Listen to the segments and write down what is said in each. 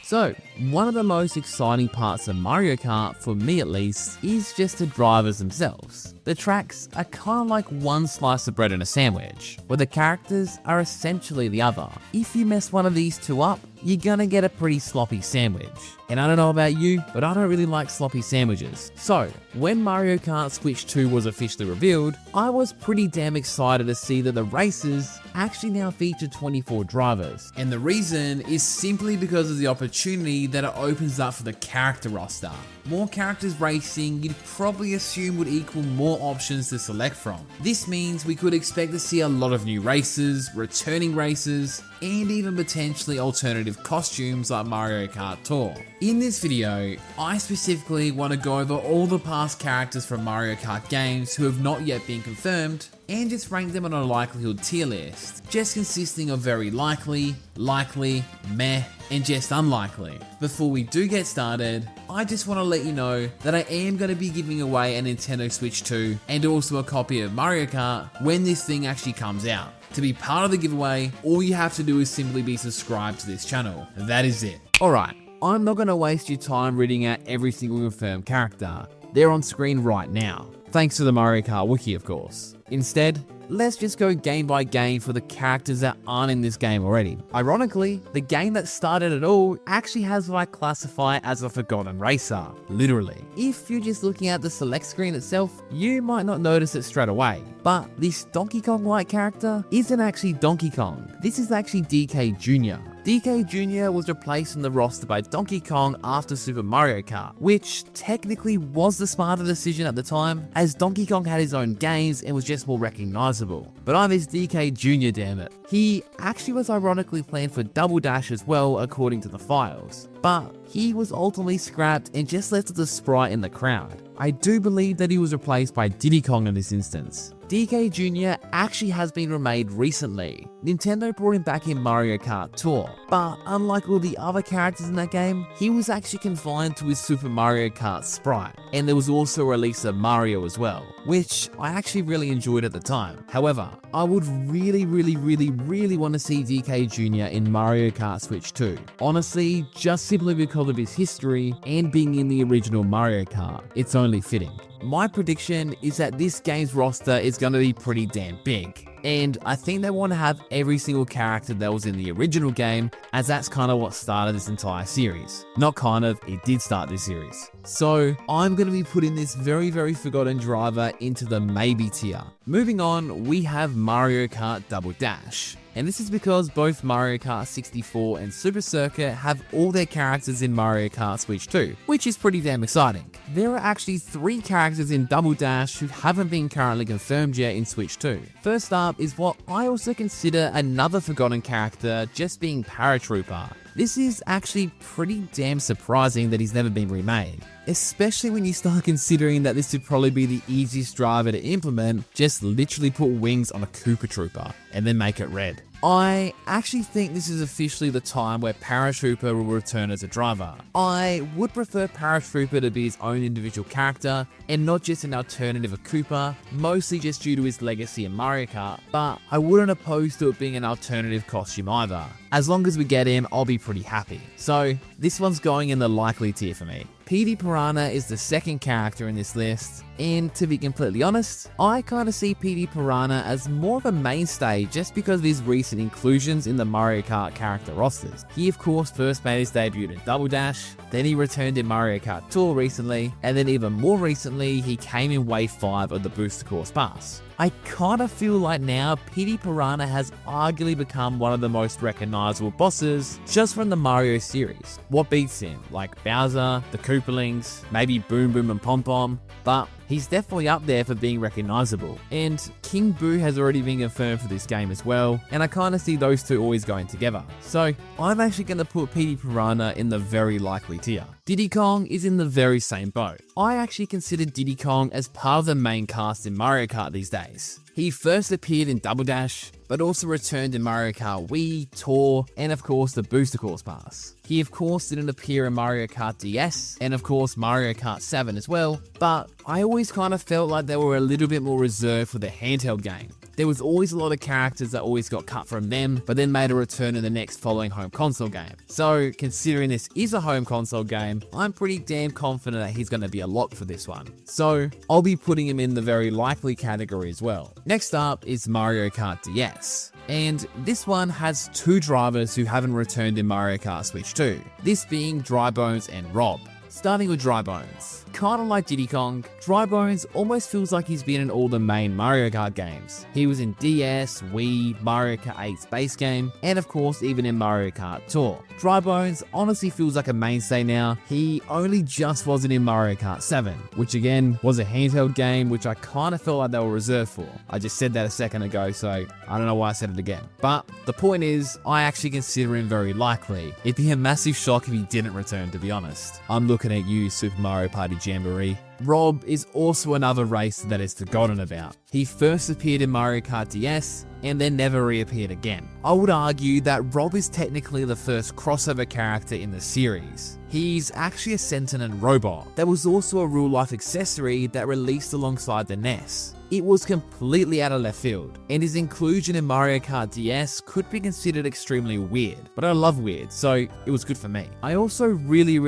So, one of the most exciting parts of Mario Kart, for me at least, is just the drivers themselves. The tracks are kind of like one slice of bread in a sandwich, where the characters are essentially the other. If you mess one of these two up, you're gonna get a pretty sloppy sandwich. And I don't know about you, but I don't really like sloppy sandwiches. So, when Mario Kart Switch 2 was officially revealed, I was pretty damn excited to see that the races actually now feature 24 drivers. And the reason is simply because of the opportunity that it opens up for the character roster. More characters racing, you'd probably assume would equal more options to select from. This means we could expect to see a lot of new races, returning races, and even potentially alternative costumes like Mario Kart Tour. In this video, I specifically want to go over all the past characters from Mario Kart games who have not yet been confirmed, and just rank them on a likelihood tier list, just consisting of very likely, meh, and just unlikely. Before we do get started, I just want to let you know that I am going to be giving away a Nintendo Switch 2 and also a copy of Mario Kart when this thing actually comes out. To be part of the giveaway, all you have to do is simply be subscribed to this channel. That is it. Alright, I'm not going to waste your time reading out every single confirmed character. They're on screen right now, thanks to the Mario Kart wiki of course. Instead, let's just go game by game for the characters that aren't in this game already. Ironically, the game that started it all actually has what I classify as a forgotten racer, literally. If you're just looking at the select screen itself, you might not notice it straight away. But this Donkey Kong-like character isn't actually Donkey Kong. This is actually DK Jr. DK Jr. was replaced on the roster by Donkey Kong after Super Mario Kart, which technically was the smarter decision at the time, as Donkey Kong had his own games and was just more recognizable. But I'm his DK Jr., damn it. He actually was ironically planned for Double Dash as well, according to the files. But he was ultimately scrapped and just left as a sprite in the crowd. I do believe that he was replaced by Diddy Kong in this instance. DK Jr. actually has been remade recently. Nintendo brought him back in Mario Kart Tour, but unlike all the other characters in that game, he was actually confined to his Super Mario Kart sprite, and there was also a release of Mario as well, which I actually really enjoyed at the time. However, I would really want to see DK Jr. in Mario Kart Switch 2. Honestly, just simply because of his history and being in the original Mario Kart, it's only fitting. My prediction is that this game's roster is going to be pretty damn big, and I think they want to have every single character that was in the original game, as that's kind of what started this entire series. Not kind of, it did start this series. So I'm going to be putting this very forgotten driver into the maybe tier. Moving on, we have Mario Kart Double Dash. And this is because both Mario Kart 64 and Super Circuit have all their characters in Mario Kart Switch 2, which is pretty damn exciting. There are actually 3 characters in Double Dash who haven't been currently confirmed yet in Switch 2. First up is what I also consider another forgotten character, just being Paratroopa. This is actually pretty damn surprising that he's never been remade, especially when you start considering that this would probably be the easiest driver to implement. Just literally put wings on a Koopa Troopa and then make it red. I actually think this is officially the time where Paratroopa will return as a driver. I would prefer Paratroopa to be his own individual character and not just an alternative of Koopa, mostly just due to his legacy in Mario Kart, but I wouldn't oppose to it being an alternative costume either. As long as we get him, I'll be pretty happy. So this one's going in the likely tier for me. Petey Piranha is the second character in this list, and to be completely honest, I kind of see Petey Piranha as more of a mainstay just because of his recent inclusions in the Mario Kart character rosters. He of course first made his debut in Double Dash, then he returned in Mario Kart Tour recently, and then even more recently he came in Wave 5 of the Booster Course Pass. I kind of feel like now Petey Piranha has arguably become one of the most recognizable bosses just from the Mario series. What beats him? Like Bowser, the Koopalings, maybe Boom Boom and Pom Pom, but he's definitely up there for being recognizable. And King Boo has already been confirmed for this game as well, and I kind of see those two always going together. So I'm actually going to put Petey Piranha in the very likely tier. Diddy Kong is in the very same boat. I actually consider Diddy Kong as part of the main cast in Mario Kart these days. He first appeared in Double Dash, but also returned in Mario Kart Wii, Tour, and of course the Booster Course Pass. He of course didn't appear in Mario Kart DS, and of course Mario Kart 7 as well, but I always kind of felt like they were a little bit more reserved for the handheld game. there was always a lot of characters that always got cut from them, but then made a return in the next following home console game. So considering this is a home console game, I'm pretty damn confident that he's going to be a lock for this one. So I'll be putting him in the very likely category as well. Next up is Mario Kart DS. And this one has two drivers who haven't returned in Mario Kart Switch 2, this being Drybones and R.O.B. Starting with Drybones. Kinda like Diddy Kong, Drybones almost feels like he's been in all the main Mario Kart games. He was in DS, Wii, Mario Kart 8's base game, and of course even in Mario Kart Tour. Drybones honestly feels like a mainstay now. He only just wasn't in Mario Kart 7, which again was a handheld game which I kinda felt like they were reserved for. I just said that a second ago, so I don't know why I said it again. But the point is, I actually consider him very likely. It'd be a massive shock if he didn't return, to be honest. I'm looking at you, Super Mario Party Jamboree. R.O.B is also another race that is forgotten about. He first appeared in Mario Kart DS and then never reappeared again. I would argue that R.O.B is technically the first crossover character in the series. He's actually a sentient robot that was also a real-life accessory that released alongside the NES. It was completely out of left field, and his inclusion in Mario Kart DS could be considered extremely weird, but I love weird, so it was good for me. I also really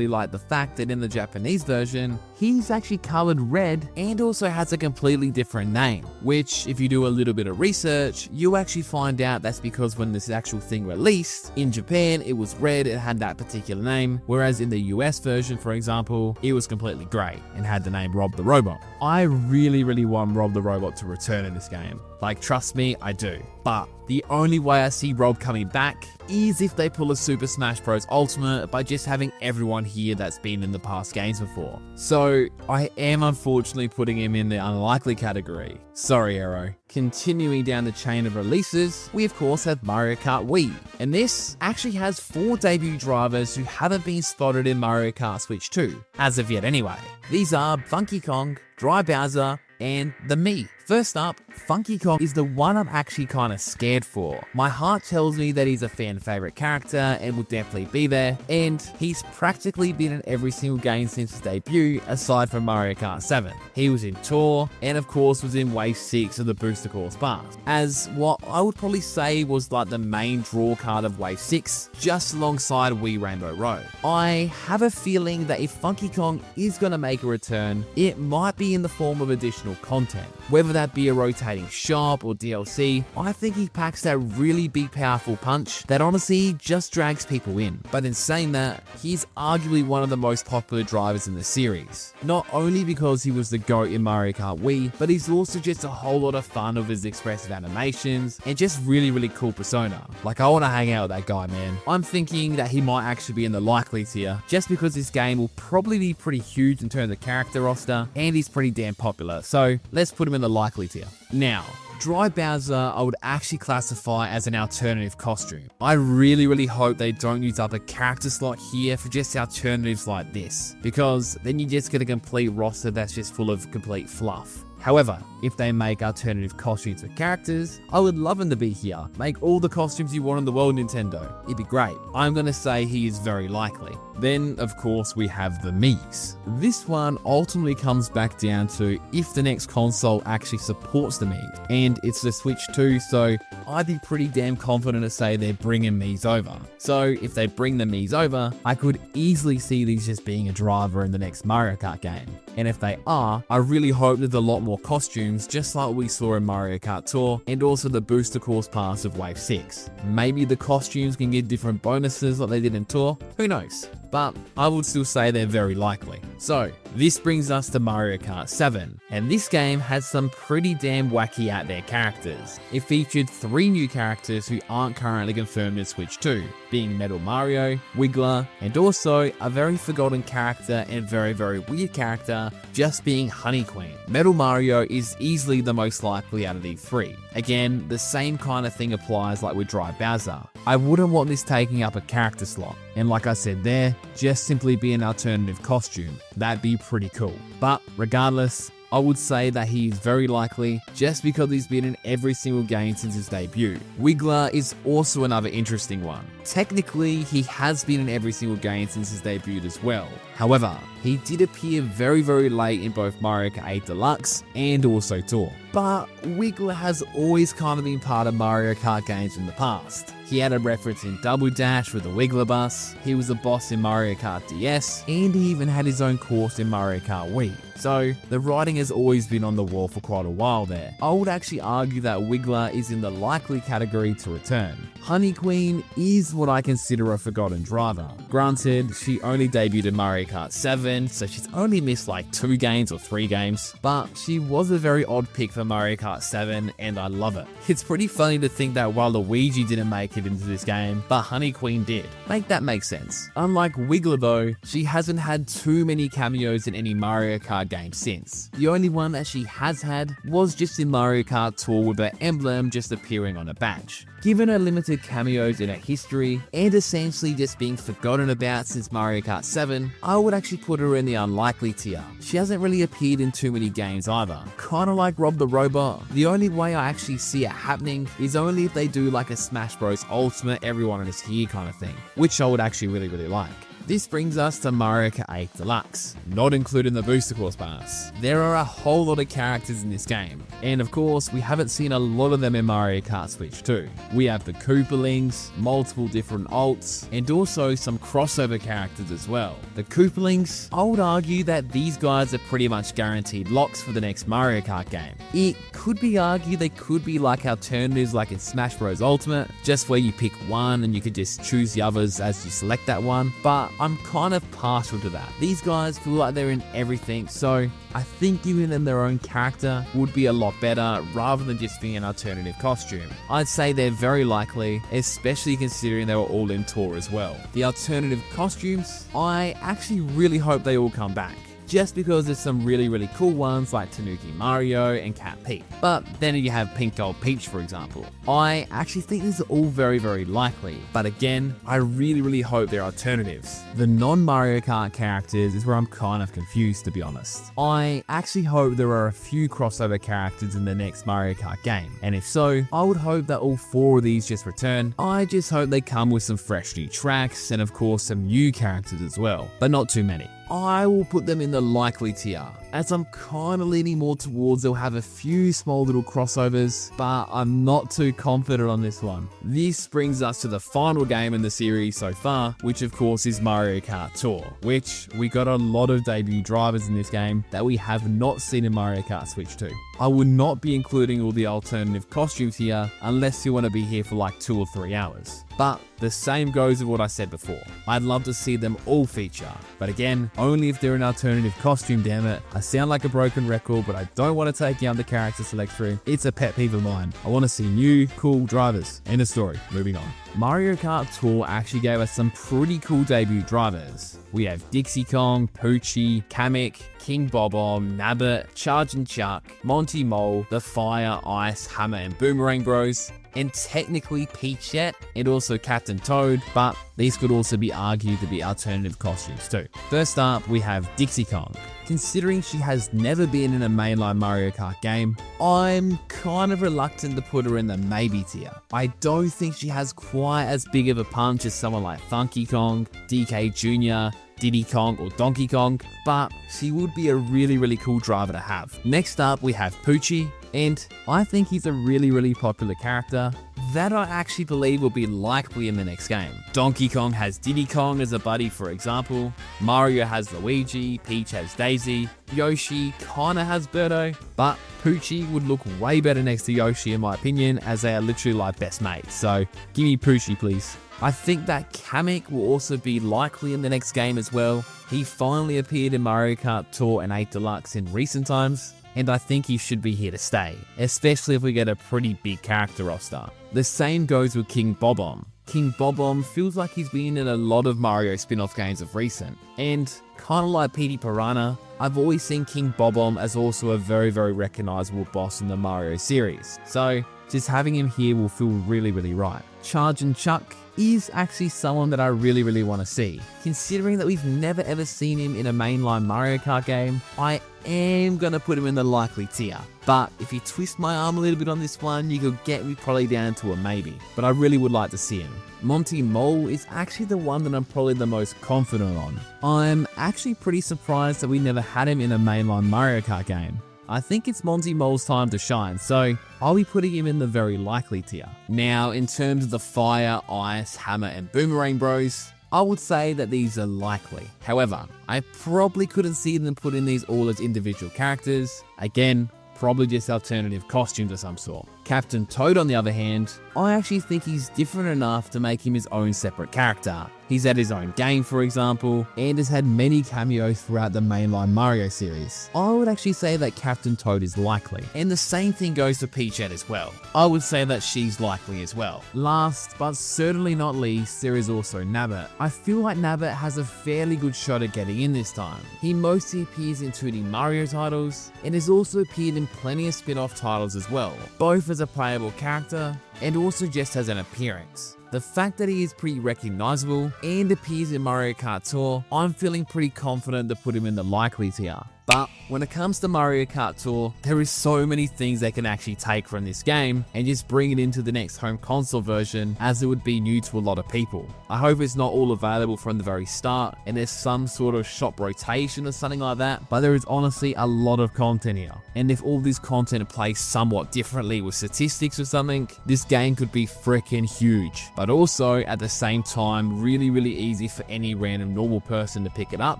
like the fact that in the Japanese version, he's actually colored red and also has a completely different name, which if you do a little bit of research, you'll actually find out that's because when this actual thing released, in Japan it was red, it had that particular name, whereas in the US version, for example, it was completely grey and had the name R.O.B the Robot. I really want R.O.B the Robot to return in this game. Like, trust me, I do. But the only way I see R.O.B coming back is if they pull a Super Smash Bros. Ultimate by just having everyone here that's been in the past games before. So I am unfortunately putting him in the unlikely category. Sorry, Arrow. Continuing down the chain of releases, we of course have Mario Kart Wii. And this actually has 4 debut drivers who haven't been spotted in Mario Kart Switch 2, as of yet anyway. These are Funky Kong, Dry Bowser, and the Mii. First up, Funky Kong is the one I'm actually kind of scared for. My heart tells me that he's a fan favorite character and will definitely be there, and he's practically been in every single game since his debut aside from Mario Kart 7. He was in Tour, and of course was in Wave 6 of the Booster Course Pass, as what I would probably say was like the main draw card of Wave 6, just alongside Wii Rainbow Road. I have a feeling that if Funky Kong is going to make a return, it might be in the form of additional content. Whether that be a rotating shop or DLC, I think he packs that really big powerful punch that honestly just drags people in. But in saying that, he's arguably one of the most popular drivers in the series. Not only because he was the GOAT in Mario Kart Wii, but he's also just a whole lot of fun with his expressive animations and just really cool persona. Like, I want to hang out with that guy, man. I'm thinking that he might actually be in the likely tier, just because this game will probably be pretty huge in terms of character roster, and he's pretty damn popular, so let's put him in the likely tier. Now, Dry Bowser I would actually classify as an alternative costume. I really hope they don't use up a character slot here for just alternatives like this, because then you just get a complete roster that's just full of complete fluff. However, if they make alternative costumes for characters, I would love them to be here. Make all the costumes you want in the world, Nintendo. It'd be great. I'm gonna say he is very likely. Then, of course, we have the Miis. This one ultimately comes back down to if the next console actually supports the Mii, and it's the Switch 2, so I'd be pretty damn confident to say they're bringing Miis over. So if they bring the Miis over, I could easily see these just being a driver in the next Mario Kart game. And if they are, I really hope there's a lot more costumes, just like we saw in Mario Kart Tour, and also the Booster Course Pass of Wave 6. Maybe the costumes can get different bonuses like they did in Tour, who knows? But I would still say they're very likely. So, this brings us to Mario Kart 7, and this game has some pretty damn wacky out there characters. It featured 3 new characters who aren't currently confirmed in Switch 2, being Metal Mario, Wiggler, and also a very forgotten character and very weird character, just being Honey Queen. Metal Mario is easily the most likely out of these 3. Again, the same kind of thing applies like with Dry Bowser. I wouldn't want this taking up a character slot, and like I said there, just simply be an alternative costume. That'd be pretty cool. But regardless, I would say that he is very likely just because he's been in every single game since his debut. Wiggler is also another interesting one. Technically, he has been in every single game since his debut as well. However, he did appear very late in both Mario Kart 8 Deluxe and also Tour. But Wiggler has always kind of been part of Mario Kart games in the past. He had a reference in Double Dash with the Wiggler bus, he was a boss in Mario Kart DS, and he even had his own course in Mario Kart Wii. So the writing has always been on the wall for quite a while there. I would actually argue that Wiggler is in the likely category to return. Honey Queen is what I consider a forgotten driver. Granted, she only debuted in Mario Kart 7, so she's only missed like 2 games or 3 games, but she was a very odd pick for Mario Kart 7 and I love it. It's pretty funny to think that while Luigi didn't make it into this game, but Honey Queen did. Make that make sense. Unlike Wiggler though, she hasn't had too many cameos in any Mario Kart game since. The only one that she has had was just in Mario Kart Tour with her emblem just appearing on a badge. Given her limited cameos in her history, and essentially just being forgotten about since Mario Kart 7, I would actually put her in the unlikely tier. She hasn't really appeared in too many games either. Kinda like R.O.B the Robot. The only way I actually see it happening is only if they do like a Smash Bros Ultimate everyone is here kind of thing, which I would actually really like. This brings us to Mario Kart 8 Deluxe, not including the booster course pass. There are a whole lot of characters in this game, and of course we haven't seen a lot of them in Mario Kart Switch 2. We have the Koopalings, multiple different alts, and also some crossover characters as well. The Koopalings, I would argue that these guys are pretty much guaranteed locks for the next Mario Kart game. It could be argued they could be like alternatives like in Smash Bros Ultimate, just where you pick one and you could just choose the others as you select that one, but I'm kind of partial to that. These guys feel like they're in everything, so I think giving them their own character would be a lot better rather than just being an alternative costume. I'd say they're very likely, especially considering they were all in Tour as well. The alternative costumes, I actually really hope they all come back, just because there's some really cool ones like Tanuki Mario and Cat Pete. But then you have Pink Gold Peach, for example. I actually think these are all very likely, but again, I really hope they're alternatives. The non-Mario Kart characters is where I'm kind of confused, to be honest. I actually hope there are a few crossover characters in the next Mario Kart game, and if so, I would hope that all 4 of these just return. I just hope they come with some fresh new tracks and of course some new characters as well, but not too many. I will put them in the likely tier, as I'm kind of leaning more towards they'll have a few small little crossovers, but I'm not too confident on this one. This brings us to the final game in the series so far, which of course is Mario Kart Tour, which we got a lot of debut drivers in this game that we have not seen in Mario Kart Switch 2. I would not be including all the alternative costumes here unless you want to be here for like 2 or 3 hours. But the same goes with what I said before. I'd love to see them all feature, but again, only if they're an alternative costume, damn it. I sound like a broken record, but I don't want to take down the character select through. It's a pet peeve of mine. I want to see new, cool drivers. End of story. Moving on. Mario Kart Tour actually gave us some pretty cool debut drivers. We have Dixie Kong, Poochy, Kamek, King Bob-Omb, Nabbit, Chargin Chuck, Monty Mole, the Fire, Ice, Hammer and Boomerang Bros, and technically Peachette and also Captain Toad, but these could also be argued to be alternative costumes too. First up, we have Dixie Kong. Considering she has never been in a mainline Mario Kart game, I'm kind of reluctant to put her in the maybe tier. I don't think she has quite as big of a punch as someone like Funky Kong, DK Jr., Diddy Kong or Donkey Kong, but she would be a really cool driver to have. Next up, we have Poochy, and I think he's a really popular character that I actually believe will be likely in the next game. Donkey Kong has Diddy Kong as a buddy, for example. Mario has Luigi, Peach has Daisy, Yoshi kinda has Birdo, but Poochy would look way better next to Yoshi in my opinion, as they are literally like best mates, so give me Poochy please. I think that Kamek will also be likely in the next game as well. He finally appeared in Mario Kart Tour and 8 Deluxe in recent times, and I think he should be here to stay, especially if we get a pretty big character roster. The same goes with King Bob-Omb. King Bob-Omb feels like he's been in a lot of Mario spin-off games of recent, and kinda like Petey Piranha, I've always seen King Bob-Omb as also a very recognizable boss in the Mario series, so just having him here will feel really right. Chargin Chuck, is actually someone that I really want to see. Considering that we've never ever seen him in a mainline Mario Kart game, I am gonna put him in the likely tier. But if you twist my arm a little bit on this one, you could get me probably down to a maybe. But I really would like to see him. Monty Mole is actually the one that I'm probably the most confident on. I'm actually pretty surprised that we never had him in a mainline Mario Kart game. I think it's Monty Mole's time to shine, so I'll be putting him in the very likely tier. Now, in terms of the Fire, Ice, Hammer, and Boomerang bros, I would say that these are likely. However, I probably couldn't see them put in these all as individual characters. Again, probably just alternative costumes of some sort. Captain Toad, on the other hand, I actually think he's different enough to make him his own separate character. He's had his own game, for example, and has had many cameos throughout the mainline Mario series. I would actually say that Captain Toad is likely, and the same thing goes for Peachette as well. I would say that she's likely as well. Last, but certainly not least, there is also Nabbit. I feel like Nabbit has a fairly good shot at getting in this time. He mostly appears in 2D Mario titles, and has also appeared in plenty of spin-off titles as well, both as a playable character and also just as an appearance. The fact that he is pretty recognizable and appears in Mario Kart Tour, I'm feeling pretty confident to put him in the likely tier. But when it comes to Mario Kart Tour, there is so many things they can actually take from this game and just bring it into the next home console version, as it would be new to a lot of people. I hope it's not all available from the very start and there's some sort of shop rotation or something like that, but there is honestly a lot of content here. And if all this content plays somewhat differently with statistics or something, this game could be freaking huge. But also at the same time, really easy for any random normal person to pick it up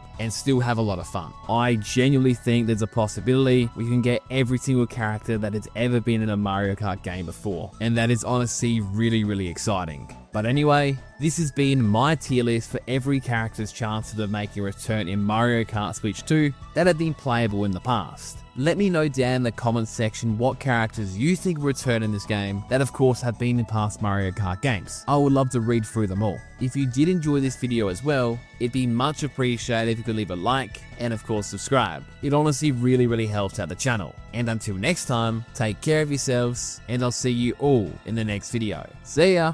and still have a lot of fun. I genuinely think there's a possibility we can get every single character that has ever been in a Mario Kart game before, and that is honestly really exciting. But anyway, this has been my tier list for every character's chances of making a return in Mario Kart Switch 2 that have been playable in the past. Let me know down in the comments section what characters you think will return in this game that of course have been in past Mario Kart games. I would love to read through them all. If you did enjoy this video as well, it'd be much appreciated if you could leave a like and of course subscribe. It honestly really helps out the channel. And until next time, take care of yourselves and I'll see you all in the next video. See ya!